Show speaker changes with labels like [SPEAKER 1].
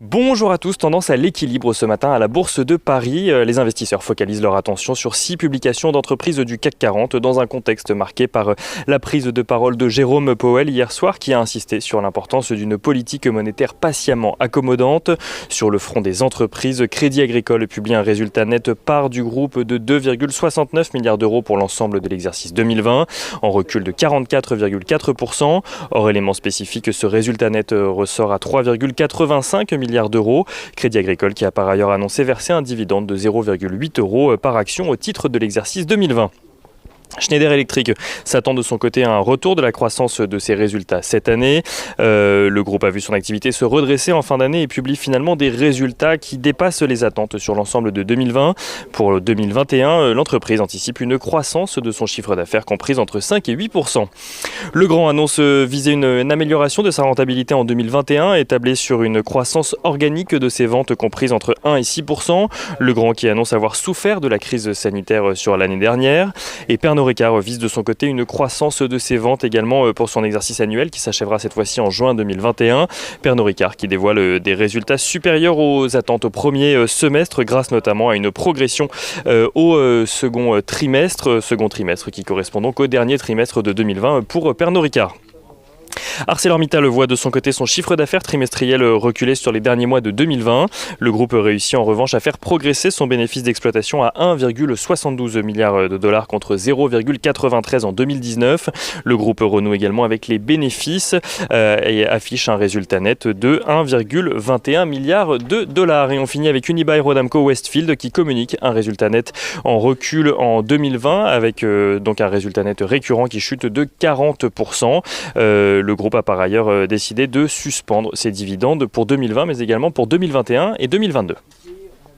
[SPEAKER 1] Bonjour à tous, tendance à l'équilibre ce matin à la Bourse de Paris. Les investisseurs focalisent leur attention sur 6 publications d'entreprises du CAC 40 dans un contexte marqué par la prise de parole de Jérôme Powell hier soir qui a insisté sur l'importance d'une politique monétaire patiemment accommodante. Sur le front des entreprises, Crédit Agricole publie un résultat net part du groupe de 2,69 milliards d'euros pour l'ensemble de l'exercice 2020, en recul de 44,4%. Hors élément spécifique, ce résultat net ressort à 3,85 milliards d'euros. Crédit Agricole qui a par ailleurs annoncé verser un dividende de 0,8 euros par action au titre de l'exercice 2020. Schneider Electric s'attend de son côté à un retour de la croissance de ses résultats cette année. Le groupe a vu son activité se redresser en fin d'année et publie finalement des résultats qui dépassent les attentes sur l'ensemble de 2020. Pour 2021, l'entreprise anticipe une croissance de son chiffre d'affaires comprise entre 5 et 8%. Legrand annonce viser une amélioration de sa rentabilité en 2021 et tabler sur une croissance organique de ses ventes comprise entre 1 et 6%. Legrand qui annonce avoir souffert de la crise sanitaire sur l'année dernière. Et Pernod Ricard vise de son côté une croissance de ses ventes également pour son exercice annuel qui s'achèvera cette fois-ci en juin 2021. Pernod Ricard qui dévoile des résultats supérieurs aux attentes au premier semestre grâce notamment à une progression au second trimestre qui correspond donc au dernier trimestre de 2020 pour Pernod Ricard. ArcelorMittal voit de son côté son chiffre d'affaires trimestriel reculer sur les derniers mois de 2020. Le groupe réussit en revanche à faire progresser son bénéfice d'exploitation à 1,72 milliard de dollars contre 0,93 en 2019. Le groupe renoue également avec les bénéfices et affiche un résultat net de 1,21 milliard de dollars. Et on finit avec Unibail-Rodamco-Westfield qui communique un résultat net en recul en 2020 avec donc un résultat net récurrent qui chute de 40%. Le groupe a par ailleurs décidé de suspendre ses dividendes pour 2020 mais également pour 2021 et 2022.